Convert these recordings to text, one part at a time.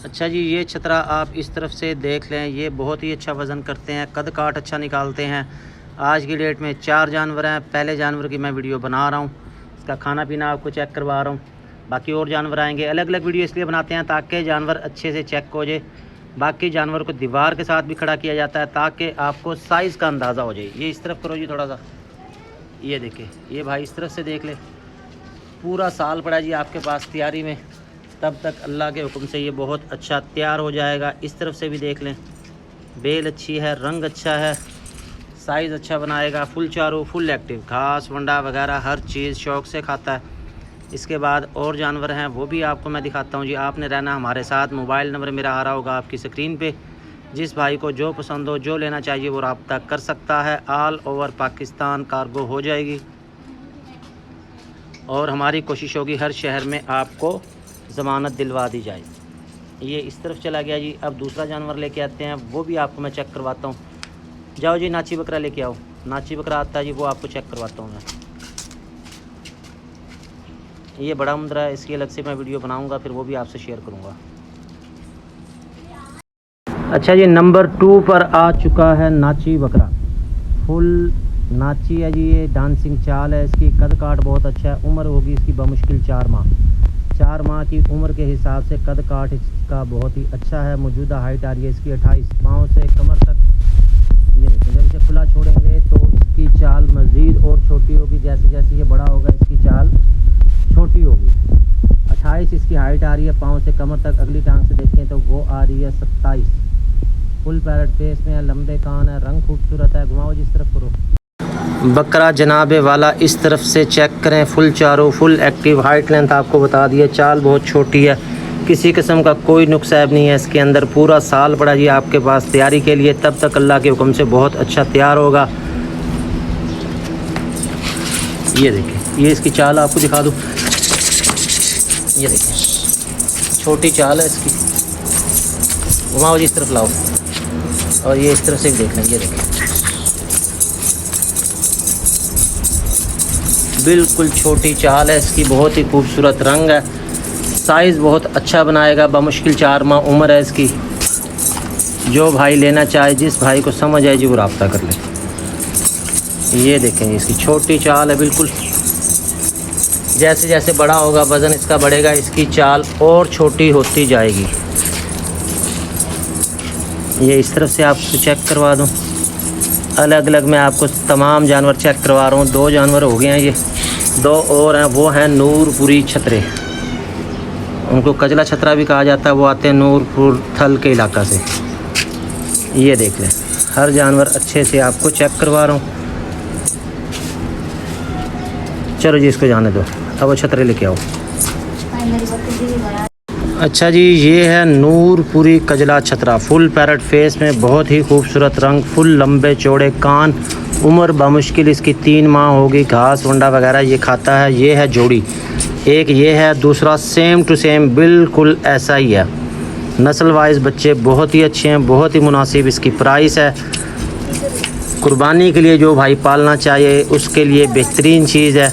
अच्छा जी, ये छतरा आप इस तरफ से देख लें, ये बहुत ही अच्छा वज़न करते हैं, कद काट अच्छा निकालते हैं। आज की डेट में 4 जानवर हैं। पहले जानवर की मैं वीडियो बना रहा हूँ, इसका खाना पीना आपको चेक करवा रहा हूँ। बाकी और जानवर आएंगे। अलग अलग वीडियो इसलिए बनाते हैं ताकि जानवर अच्छे से चेक हो जाए। बाकी जानवर को दीवार के साथ भी खड़ा किया जाता है ताकि आपको साइज़ का अंदाज़ा हो जाए। ये इस तरफ करो जी थोड़ा सा, ये देखिए, ये भाई इस तरफ से देख ले, पूरा साल पड़ा जी आपके पास तैयारी में, तब तक अल्लाह के हुक्म से ये बहुत अच्छा तैयार हो जाएगा। इस तरफ से भी देख लें, बेल अच्छी है, रंग अच्छा है, साइज़ अच्छा बनाएगा, फुल चारू, फुल एक्टिव, घास वंडा वगैरह हर चीज़ शौक़ से खाता है। इसके बाद और जानवर हैं, वो भी आपको मैं दिखाता हूँ जी। आपने रहना हमारे साथ। मोबाइल नंबर मेरा आ रहा होगा आपकी स्क्रीन पे। जिस भाई को जो पसंद हो, जो लेना चाहिए, वो रब्ता कर सकता है। ऑल ओवर पाकिस्तान कार्गो हो जाएगी और हमारी कोशिश होगी हर शहर में आपको ज़मानत दिलवा दी जाए। ये इस तरफ चला गया जी। अब दूसरा जानवर लेके आते हैं, वो भी आपको मैं चेक करवाता हूँ। जाओ जी, नाची बकरा लेके आओ। नाची बकरा आता है जी, वो आपको चेक करवाता हूँ मैं। ये बड़ा मुंदरा है, इसकी अलग से मैं वीडियो बनाऊँगा, फिर वो भी आपसे शेयर करूँगा। अच्छा जी, नंबर 2 पर आ चुका है नाची बकरा। फुल नाची है जी, ये डांसिंग चाल है इसकी। कद काट बहुत अच्छा है। उम्र होगी इसकी बमुश्किल 4 माह। 4 माह की उम्र के हिसाब से कद काट इसका बहुत ही अच्छा है। मौजूदा हाइट आ रही है इसकी 28, पाँव से कमर तक। ये देखिए, जब इसे खुला छोड़ेंगे तो इसकी चाल मज़ीद और छोटी होगी। जैसे जैसे ये बड़ा होगा इसकी चाल छोटी होगी। 28 इसकी हाइट आ रही है, पाँव से कमर तक। अगली टांग से देखें तो वो आ रही है 27। फुल पैरेट फेस में है, लंबे कान है, रंग खूबसूरत है। घुमाओ जिस तरफ करो। बकरा जनाबे वाला इस तरफ से चेक करें। फुल चारों, फुल एक्टिव, हाइट लेंथ आपको बता दिए। चाल बहुत छोटी है, किसी किस्म का कोई नुक्सैब नहीं है इसके अंदर। पूरा साल पड़ा जी आपके पास तैयारी के लिए, तब तक अल्लाह के हुक्म से बहुत अच्छा तैयार होगा। ये देखिए, ये इसकी चाल आपको दिखा दूँ। ये देखिए, छोटी चाल है इसकी। घुमाओ जी, इस तरफ लाओ, और ये इस तरफ से भी देख लें। ये देखिए, बिल्कुल छोटी चाल है इसकी, बहुत ही खूबसूरत रंग है, साइज़ बहुत अच्छा बनाएगा। बमुश्किल 4 माह उम्र है इसकी। जो भाई लेना चाहे, जिस भाई को समझ आए जी, वो रब्ता कर ले। ये देखें, इसकी छोटी चाल है बिल्कुल। जैसे जैसे बड़ा होगा, वज़न इसका बढ़ेगा, इसकी चाल और छोटी होती जाएगी। ये इस तरफ से आपको चेक करवा दूँ। अलग अलग मैं आपको तमाम जानवर चेक करवा रहा हूँ। 2 जानवर हो गए हैं, ये 2 और हैं। वो हैं नूरपुरी छतरे, उनको कजला छतरा भी कहा जाता है। वो आते हैं नूरपुर थल के इलाका से। ये देख लें, हर जानवर अच्छे से आपको चेक करवा रहा हूँ। चलो जी, इसको जाने दो, अब वो छतरे लेके आओ। अच्छा जी, ये है नूरपुरी कजला छतरा। फुल पैरेट फेस में, बहुत ही खूबसूरत रंग, फुल लंबे चौड़े कान। उम्र बमुश्किल इसकी 3 माह होगी। घास वंडा वगैरह ये खाता है। ये है जोड़ी, एक ये है, दूसरा सेम टू सेम बिल्कुल ऐसा ही है। नस्ल वाइज बच्चे बहुत ही अच्छे हैं, बहुत ही मुनासिब इसकी प्राइस है। कुर्बानी के लिए जो भाई पालना चाहिए उसके लिए बेहतरीन चीज़ है।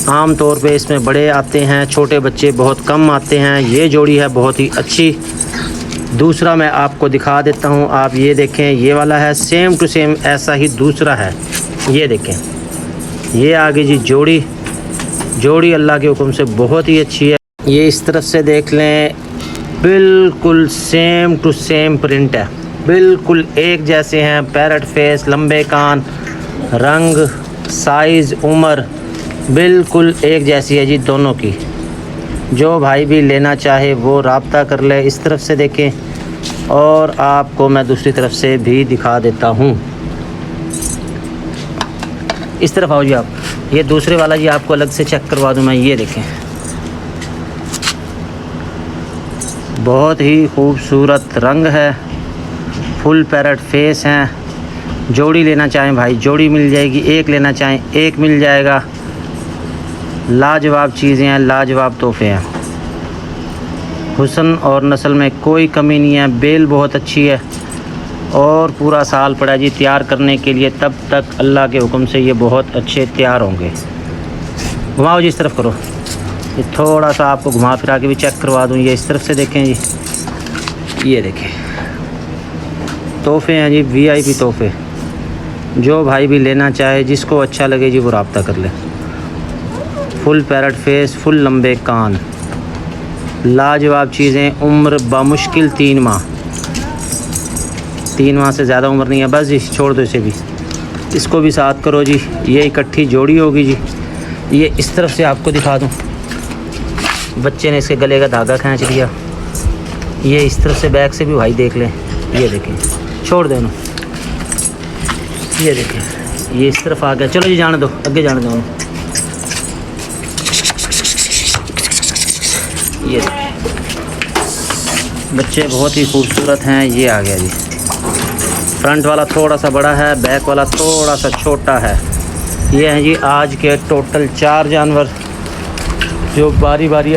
आम तौर पे इसमें बड़े आते हैं, छोटे बच्चे बहुत कम आते हैं। ये जोड़ी है बहुत ही अच्छी। दूसरा मैं आपको दिखा देता हूँ, आप ये देखें, ये वाला है सेम टू सेम ऐसा ही दूसरा है। ये देखें, ये आगे जी जोड़ी। जोड़ी अल्लाह के हुक्म से बहुत ही अच्छी है। ये इस तरफ से देख लें, बिल्कुल सेम टू सेम प्रिंट है, बिल्कुल एक जैसे हैं। पैरेट फेस, लंबे कान, रंग, साइज़, उम्र बिल्कुल एक जैसी है जी दोनों की। जो भाई भी लेना चाहे वो रब्ता कर ले। इस तरफ से देखें, और आपको मैं दूसरी तरफ से भी दिखा देता हूँ। इस तरफ आओ जी आप। ये दूसरे वाला जी आपको अलग से चेक करवा दूँ मैं। ये देखें, बहुत ही खूबसूरत रंग है, फुल पैरेट फेस हैं। जोड़ी लेना चाहें भाई, जोड़ी मिल जाएगी। एक लेना चाहें, एक मिल जाएगा। लाजवाब चीज़ें हैं, लाजवाब तोहफे हैं। हुस्न और नस्ल में कोई कमी नहीं है। बेल बहुत अच्छी है और पूरा साल पड़ा जी तैयार करने के लिए, तब तक अल्लाह के हुक्म से ये बहुत अच्छे तैयार होंगे। घुमाओ जी, इस तरफ करो। ये थोड़ा सा आपको घुमा फिरा के भी चेक करवा दूँ। ये इस तरफ से देखें जी, ये देखें तोहफे हैं जी, वीआईपी तोहफे। जो भाई भी लेना चाहे, जिसको अच्छा लगे जी वो रब्ता कर ले। फुल पैरट फेस, फुल लंबे कान, लाजवाब चीज़ें। उम्र बामुश्किल 3 माह, 3 माह से ज़्यादा उम्र नहीं है। बस जी छोड़ दो इसे भी, इसको भी साथ करो जी। ये इकट्ठी जोड़ी होगी जी। ये इस तरफ से आपको दिखा दूँ, बच्चे ने इसके गले का धागा खींच लिया। ये इस तरफ से बैक से भी भाई देख लें। ये देखें, छोड़ देना। ये देखें ये इस तरफ आ गया। चलो जी जाने दो, आगे जाने दो। ये बच्चे बहुत ही खूबसूरत हैं। ये आ गया जी। फ्रंट वाला थोड़ा सा बड़ा है, बैक वाला थोड़ा सा छोटा है। ये हैं जी आज के टोटल 4 जानवर जो बारी बारी